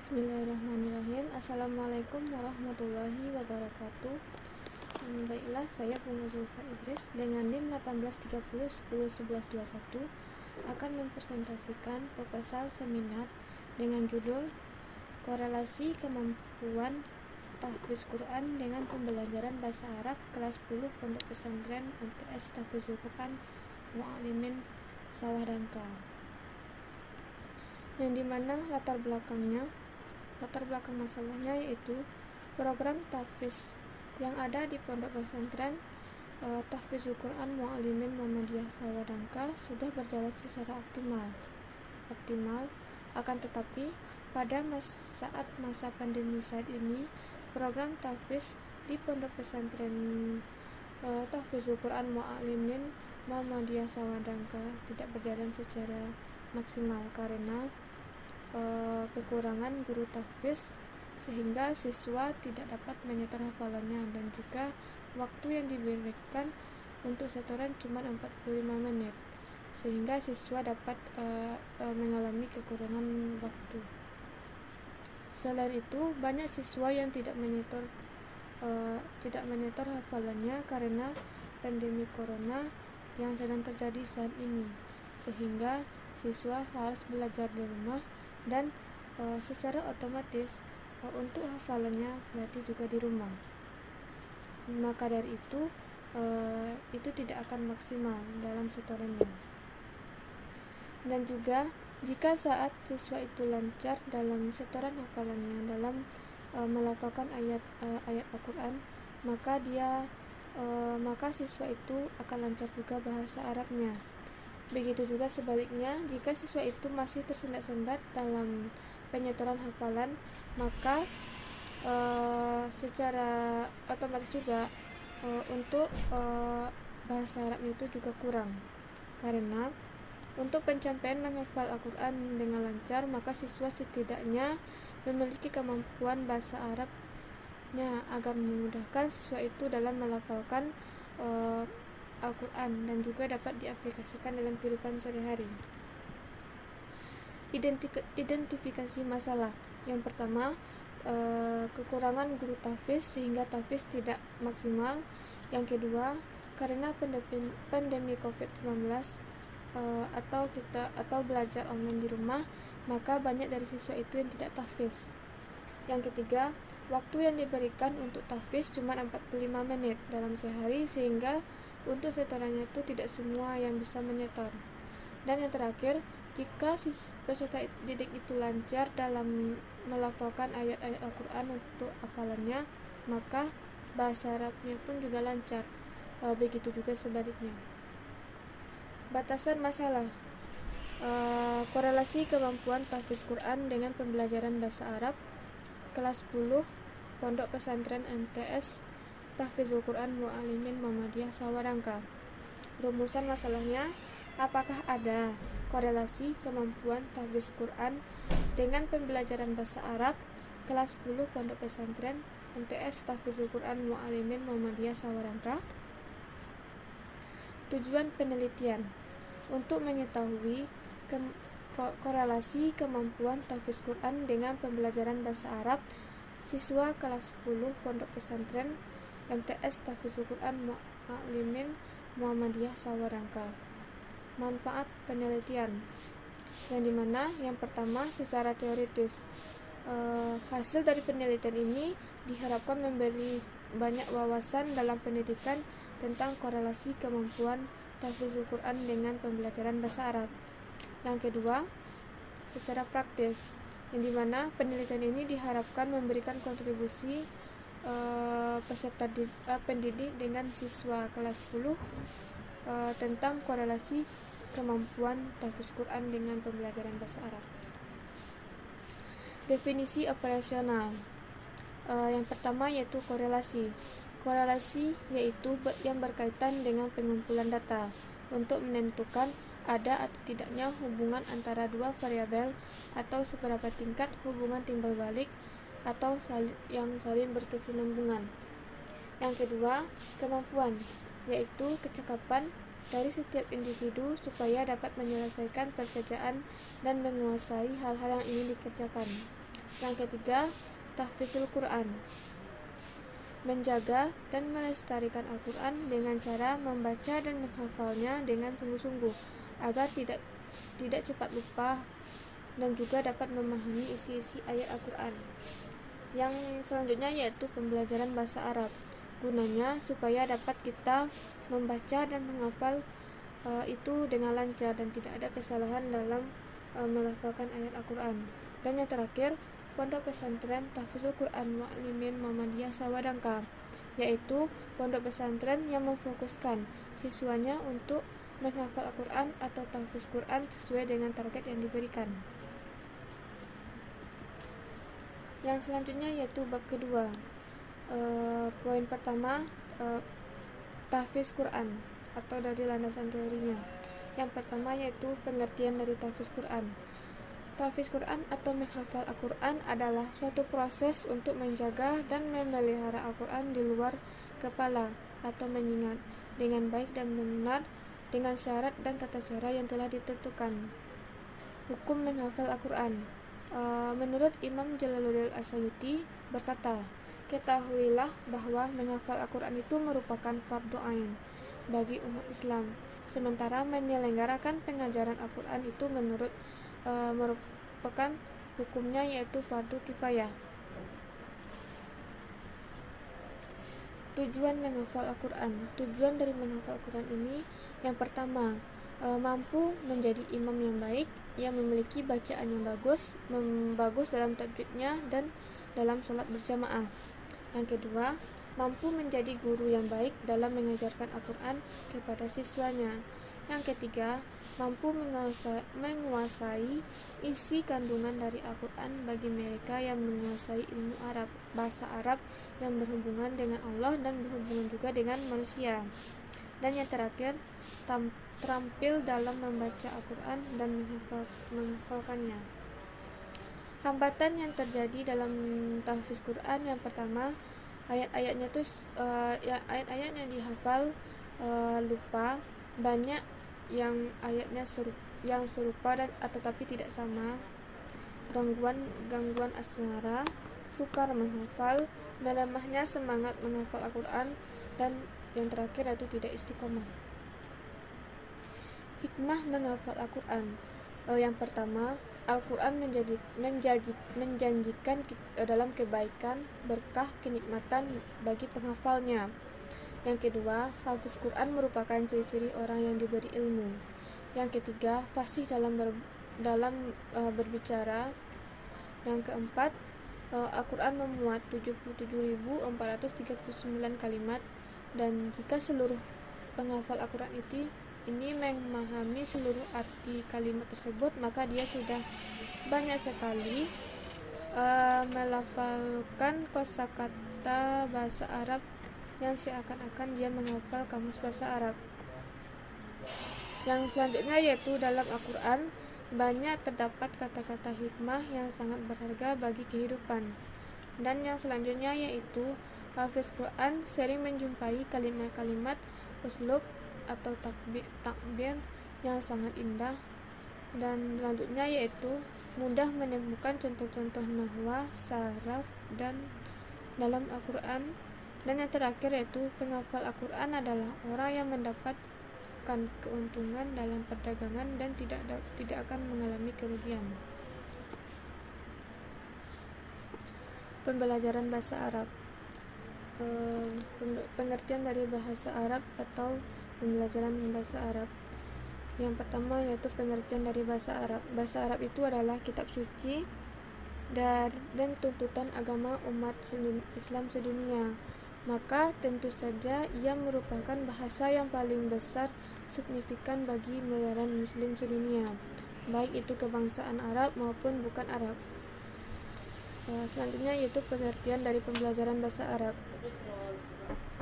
Bismillahirrahmanirrahim. Assalamualaikum warahmatullahi wabarakatuh. Baiklah, saya Bunga Zulfa Idris dengan NIM 1830101121 akan mempresentasikan proposal seminar dengan judul Korelasi Kemampuan Tahfiz Quran dengan Pembelajaran Bahasa Arab kelas 10 Pondok Pesantren MTS Tahfizul Quran Mu'allimin Sawah Dangkal, yang dimana latar belakang masalahnya yaitu program tahfiz yang ada di Pondok Pesantren Tahfizul Quran Mu'allimin Muhammadiyah Sawah Dangkal sudah berjalan secara optimal. Akan tetapi pada saat masa pandemi saat ini, program tahfiz di Pondok Pesantren Tahfizul Quran Mu'allimin Muhammadiyah Sawah Dangkal tidak berjalan secara maksimal karena kekurangan guru tahfiz, sehingga siswa tidak dapat menyetor hafalannya, dan juga waktu yang diberikan untuk setoran cuma 45 menit, sehingga siswa dapat mengalami kekurangan waktu. Selain itu, banyak siswa yang tidak menyetor hafalannya karena pandemi corona yang sedang terjadi saat ini, sehingga siswa harus belajar di rumah dan secara otomatis untuk hafalannya berarti juga di rumah. Maka dari itu tidak akan maksimal dalam setorannya. Dan juga jika saat siswa itu lancar dalam setoran hafalannya dalam melafalkan ayat Al-Quran, maka siswa itu akan lancar juga bahasa Arabnya. Begitu juga sebaliknya, jika siswa itu masih tersendat-sendat dalam penyetoran hafalan, maka secara otomatis juga untuk bahasa Arabnya itu juga kurang. Karena untuk pencapaian menghafal Al-Quran dengan lancar, maka siswa setidaknya memiliki kemampuan bahasa Arabnya agar memudahkan siswa itu dalam melafalkan Al-Quran dan juga dapat diaplikasikan dalam kehidupan sehari-hari. Identifikasi masalah. Yang pertama, kekurangan guru tahfiz sehingga tahfiz tidak maksimal. Yang kedua, karena pandemi COVID-19 atau belajar online di rumah, maka banyak dari siswa itu yang tidak tahfiz. Yang ketiga, waktu yang diberikan untuk tahfiz cuma 45 menit dalam sehari, sehingga untuk setorannya itu tidak semua yang bisa menyetor. Dan yang terakhir, jika peserta didik itu lancar dalam melafalkan ayat-ayat Al-Quran untuk hafalannya, maka bahasa Arabnya pun juga lancar. Begitu juga sebaliknya. Batasan masalah. Korelasi kemampuan tahfiz Quran dengan pembelajaran bahasa Arab kelas 10 Pondok Pesantren MTS Tahfizul Quran Mu'allimin Muhammadiyah Sawah Dangkal. Rumusan masalahnya, apakah ada korelasi kemampuan tahfiz Quran dengan pembelajaran bahasa Arab kelas 10 Pondok Pesantren MTS Tahfizul Quran Mu'allimin Muhammadiyah Sawah Dangkal? Tujuan penelitian untuk mengetahui korelasi kemampuan tahfiz Quran dengan pembelajaran bahasa Arab siswa kelas 10 Pondok Pesantren MTS Tahfizul Quran Mu'allimin Muhammadiyah Sawah Dangkal. Manfaat penelitian, yang dimana yang pertama secara teoritis, hasil dari penelitian ini diharapkan memberi banyak wawasan dalam pendidikan tentang korelasi kemampuan tahfizul Quran dengan pembelajaran bahasa Arab. Yang kedua, secara praktis, yang dimana penelitian ini diharapkan memberikan kontribusi peserta pendidik dengan siswa kelas 10 tentang korelasi kemampuan tahfiz Quran dengan pembelajaran bahasa Arab. Definisi operasional. Yang pertama yaitu korelasi. Korelasi yaitu yang berkaitan dengan pengumpulan data untuk menentukan ada atau tidaknya hubungan antara dua variabel atau seberapa tingkat hubungan timbal balik atau yang saling berkesinambungan. Yang kedua, kemampuan, yaitu kecakapan dari setiap individu supaya dapat menyelesaikan pekerjaan dan menguasai hal-hal yang ingin dikerjakan. Yang ketiga, tahfizul Quran, menjaga dan melestarikan Al-Quran dengan cara membaca dan menghafalnya dengan sungguh-sungguh agar tidak cepat lupa dan juga dapat memahami isi-isi ayat Al-Quran. Yang selanjutnya yaitu pembelajaran bahasa Arab, gunanya supaya dapat kita membaca dan menghafal itu dengan lancar dan tidak ada kesalahan dalam melafalkan ayat Al-Quran. Dan yang terakhir, Pondok Pesantren Tahfizul Quran Mu'allimin Muhammadiyah Sawadangka, yaitu pondok pesantren yang memfokuskan siswanya untuk menghafal Al-Quran atau tahfiz Quran sesuai dengan target yang diberikan. Yang selanjutnya yaitu bab kedua. Poin pertama, tahfiz Quran atau dari landasan teorinya. Yang pertama yaitu pengertian dari tahfiz Quran. Tahfiz Quran atau menghafal Al-Quran adalah suatu proses untuk menjaga dan memelihara Al-Quran di luar kepala atau mengingat dengan baik dan benar dengan syarat dan tata cara yang telah ditentukan. Hukum menghafal Al-Quran. Menurut Imam Jalaluddin As-Suyuti berkata, ketahuilah bahwa menghafal Al-Quran itu merupakan fardu ain bagi umat Islam, sementara menyelenggarakan pengajaran Al-Quran itu merupakan hukumnya yaitu fardu kifayah. Tujuan menghafal Al-Quran. Tujuan dari menghafal Al-Quran ini yang pertama, mampu menjadi imam yang baik, yang memiliki bacaan yang bagus dalam tajwidnya dan dalam sholat berjamaah. Yang kedua, mampu menjadi guru yang baik dalam mengajarkan Al-Quran kepada siswanya. Yang ketiga, mampu menguasai isi kandungan dari Al-Quran bagi mereka yang menguasai ilmu Arab, bahasa Arab yang berhubungan dengan Allah dan berhubungan juga dengan manusia. Dan yang terakhir, terampil dalam membaca Al-Quran dan menghafalkannya. Hambatan yang terjadi dalam tahfiz Quran, yang pertama, ayat-ayatnya ayat-ayat yang dihafal lupa, banyak yang ayatnya serupa dan tetapi tidak sama, gangguan asmara, sukar menghafal, melemahnya semangat menghafal Al-Quran, dan yang terakhir yaitu tidak istiqomah. Hikmah menghafal Al-Quran. Yang pertama, Al-Quran menjanjikan dalam kebaikan, berkah, kenikmatan bagi penghafalnya. Yang kedua, hafiz Quran merupakan ciri-ciri orang yang diberi ilmu. Yang ketiga, fasih dalam berbicara. Yang keempat, Al-Quran memuat 77.439 kalimat, dan jika seluruh penghafal Al-Quran ini memahami seluruh arti kalimat tersebut, maka dia sudah banyak sekali melafalkan kosakata bahasa Arab yang seakan-akan dia menghafal kamus bahasa Arab. Yang selanjutnya yaitu dalam Al-Quran banyak terdapat kata-kata hikmah yang sangat berharga bagi kehidupan. Dan yang selanjutnya yaitu hafiz Quran sering menjumpai kalimat-kalimat uslub atau takbir yang sangat indah. Dan selanjutnya yaitu mudah menemukan contoh-contoh nahwa, saraf dan dalam Al-Quran. Dan yang terakhir yaitu penghafal Al-Quran adalah orang yang mendapatkan keuntungan dalam perdagangan dan tidak akan mengalami kerugian. Pembelajaran bahasa Arab. Pengertian dari bahasa Arab atau pembelajaran bahasa Arab. Yang pertama yaitu pengertian dari bahasa Arab. Bahasa Arab itu adalah kitab suci dan tuntutan agama umat Islam sedunia. Maka tentu saja ia merupakan bahasa yang paling besar signifikan bagi miliaran muslim sedunia, baik itu kebangsaan Arab maupun bukan Arab. Selanjutnya yaitu pengertian dari pembelajaran bahasa Arab.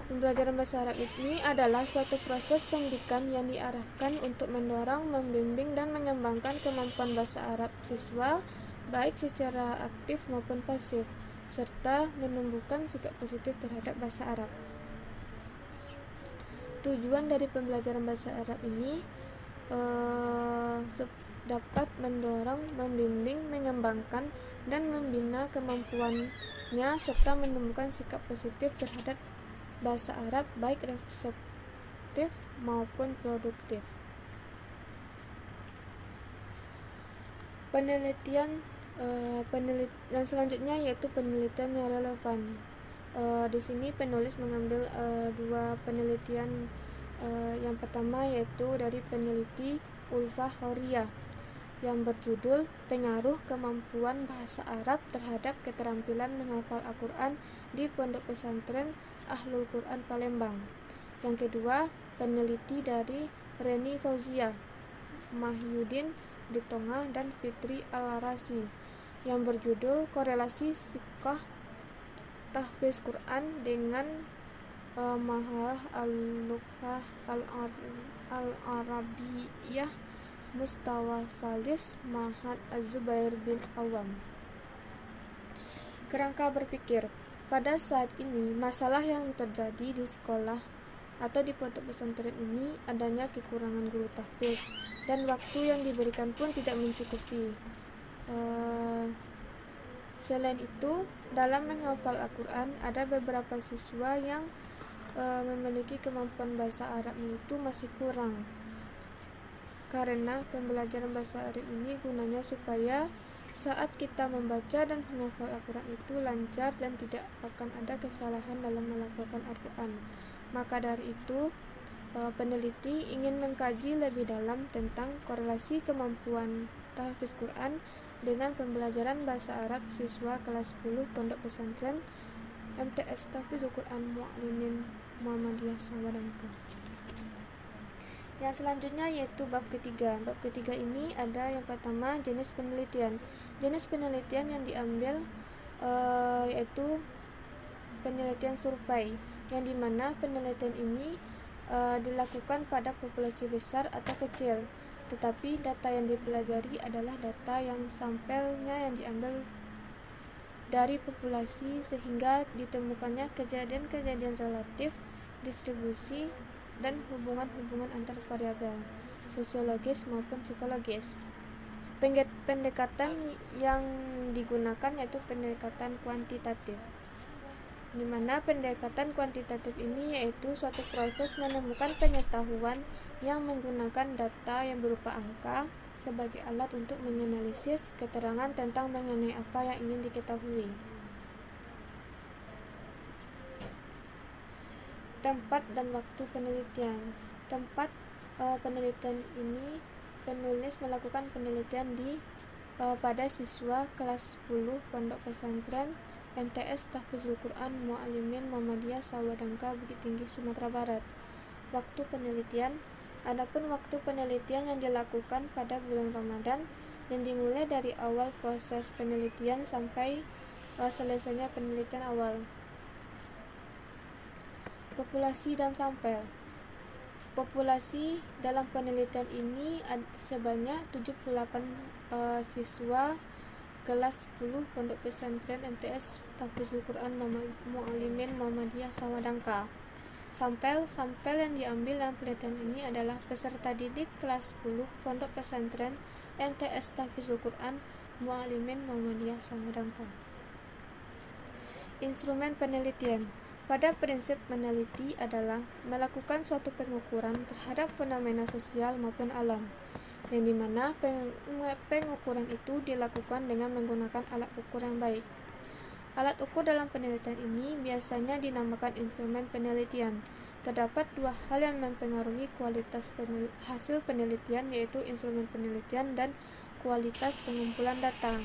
Pembelajaran bahasa Arab ini adalah suatu proses pendidikan yang diarahkan untuk mendorong, membimbing, dan mengembangkan kemampuan bahasa Arab siswa, baik secara aktif maupun pasif, serta menumbuhkan sikap positif terhadap bahasa Arab. Tujuan dari pembelajaran bahasa Arab ini dapat mendorong, membimbing, mengembangkan, dan membina kemampuannya serta menumbuhkan sikap positif terhadap bahasa Arab baik reseptif maupun produktif. Penelitian yang selanjutnya yaitu penelitian yang relevan. Di sini penulis mengambil dua penelitian. Yang pertama yaitu dari peneliti Ulfa Horia yang berjudul Pengaruh Kemampuan Bahasa Arab Terhadap Keterampilan Menghafal Al-Quran di Pondok Pesantren Ahlul Quran Palembang. Yang kedua, peneliti dari Reni Fauzia, Mahyudin Ditonga, dan Fitri Al-Rasi yang berjudul Korelasi Siqah Tahfiz Quran dengan Maharah Al-Lughah Al-Arabiyah Mustawa Salis Ma'had Az-Zubair bin Awam. Kerangka berpikir. Pada saat ini, masalah yang terjadi di sekolah atau di pondok pesantren ini adanya kekurangan guru tahfiz dan waktu yang diberikan pun tidak mencukupi. Selain itu, dalam menghafal Al-Quran ada beberapa siswa yang memiliki kemampuan bahasa Arabnya itu masih kurang, karena pembelajaran bahasa Arab ini gunanya supaya saat kita membaca dan menghafal Al-Quran itu lancar dan tidak akan ada kesalahan dalam melafalkan Al-Quran. Maka dari itu, peneliti ingin mengkaji lebih dalam tentang korelasi kemampuan tahfiz Quran dengan pembelajaran bahasa Arab siswa kelas 10 Pondok Pesantren MTS Tahfizul Quran Mu'allimin Muhammadiyah Sawadangka. Yang selanjutnya yaitu bab ketiga. Bab ketiga ini ada yang pertama jenis penelitian. Jenis penelitian yang diambil yaitu penelitian survei, yang dimana penelitian ini dilakukan pada populasi besar atau kecil, tetapi data yang dipelajari adalah data yang sampelnya yang diambil dari populasi sehingga ditemukannya kejadian-kejadian relatif, distribusi, dan hubungan-hubungan antar variabel sosiologis maupun psikologis. Pendekatan yang digunakan yaitu pendekatan kuantitatif, di mana pendekatan kuantitatif ini yaitu suatu proses menemukan pengetahuan yang menggunakan data yang berupa angka sebagai alat untuk menganalisis keterangan tentang mengenai apa yang ingin diketahui. Tempat dan waktu penelitian. Tempat penelitian ini penulis melakukan penelitian pada siswa kelas 10 Pondok Pesantren MTS Tahfizul Quran Mu'allimin Muhammadiyah Sawadangka Bukit Tinggi Sumatera Barat. Waktu penelitian. Adapun waktu penelitian yang dilakukan pada bulan Ramadan yang dimulai dari awal proses penelitian sampai selesainya penelitian awal. Populasi dan sampel. Populasi dalam penelitian ini sebanyak 78 siswa kelas 10 Pondok Pesantren MTS Tahfizul Quran Mu'allimin Muhammadiyah Sawadangka. Sampel yang diambil dalam penelitian ini adalah peserta didik kelas 10 Pondok Pesantren MTS Tahfizul Quran Mu'allimin Muhammadiyah Sawadangka. Instrumen penelitian. Pada prinsip meneliti adalah melakukan suatu pengukuran terhadap fenomena sosial maupun alam, yang dimana pengukuran itu dilakukan dengan menggunakan alat ukur yang baik. Alat ukur dalam penelitian ini biasanya dinamakan instrumen penelitian. Terdapat dua hal yang mempengaruhi kualitas hasil penelitian, yaitu instrumen penelitian dan kualitas pengumpulan data.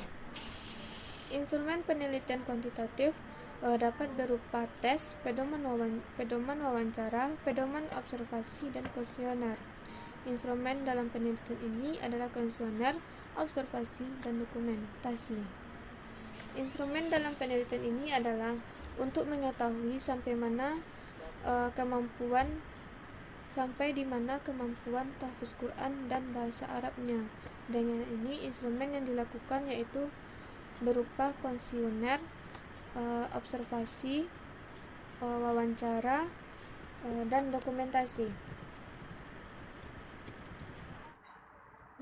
Instrumen penelitian kuantitatif dapat berupa tes, pedoman wawancara, pedoman observasi, dan kuesioner. Instrumen dalam penelitian ini adalah kuesioner, observasi, dan dokumentasi. Instrumen dalam penelitian ini adalah untuk mengetahui sampai di mana kemampuan tahfiz Quran dan bahasa Arabnya. Dengan ini instrumen yang dilakukan yaitu berupa kuesioner, observasi, wawancara, dan dokumentasi.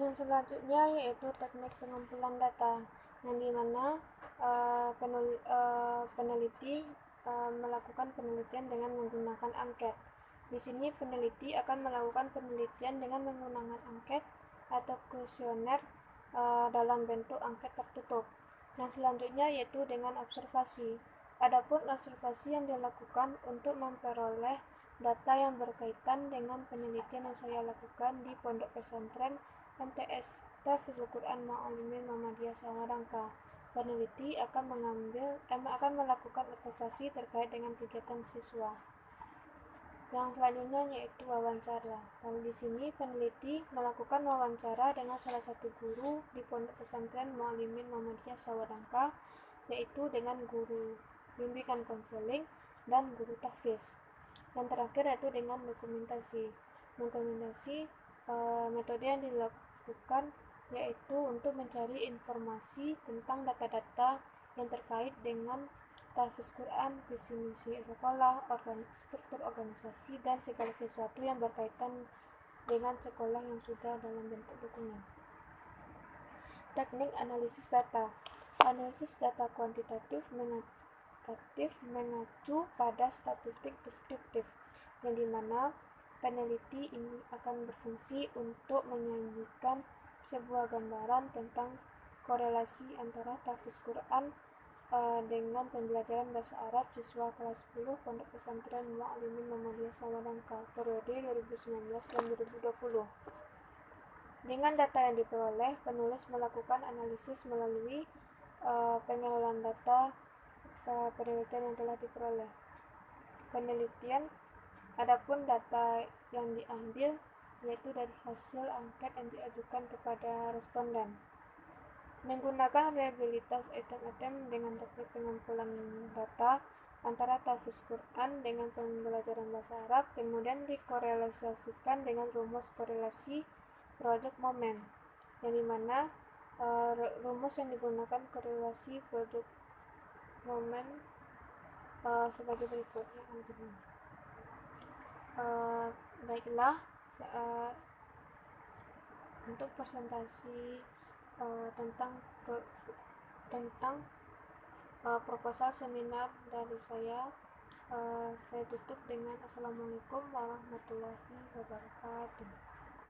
Yang selanjutnya yaitu teknik pengumpulan data, yang dimana peneliti melakukan penelitian dengan menggunakan angket. Di sini peneliti akan melakukan penelitian dengan menggunakan angket atau kuesioner dalam bentuk angket tertutup. Yang selanjutnya yaitu dengan observasi. Adapun observasi yang dilakukan untuk memperoleh data yang berkaitan dengan penelitian yang saya lakukan di Pondok Pesantren MTS Tahfidzul Quran Ma'alimin Muhammadiyah Sawarangka. Peneliti akan melakukan observasi terkait dengan kegiatan siswa. Yang selanjutnya yaitu wawancara. Lalu di sini peneliti melakukan wawancara dengan salah satu guru di Pondok Pesantren Mu'alimin Muhammadiyah Sawarangka, yaitu dengan guru bimbingan konseling dan guru tahfiz. Yang terakhir yaitu dengan dokumentasi. Metode yang dilakukan yaitu untuk mencari informasi tentang data-data yang terkait dengan tahfiz Quran, visi misi sekolah, struktur organisasi, dan segala sesuatu yang berkaitan dengan sekolah yang sudah dalam bentuk dokumen. Teknik analisis data. Analisis data kuantitatif mengacu pada statistik deskriptif, yang dimana peneliti ini akan berfungsi untuk menyajikan sebuah gambaran tentang korelasi antara tahfiz Quran dengan pembelajaran bahasa Arab siswa kelas 10 Pondok Pesantren Mu'alimin Muhammadiyah Sawarangka periode 2019 dan 2020. Dengan data yang diperoleh, penulis melakukan analisis melalui pengelolaan data penelitian yang telah diperoleh. Adapun data yang diambil yaitu dari hasil angket yang diajukan kepada responden. Menggunakan reliabilitas item-item dengan teknik pengumpulan data antara tahfiz Quran dengan pembelajaran bahasa Arab, kemudian dikorelasikan dengan rumus korelasi project moment, yang dimana rumus yang digunakan korelasi project moment sebagai berikut. Baiklah, untuk presentasi tentang proposal seminar dari saya tutup dengan Assalamualaikum warahmatullahi wabarakatuh.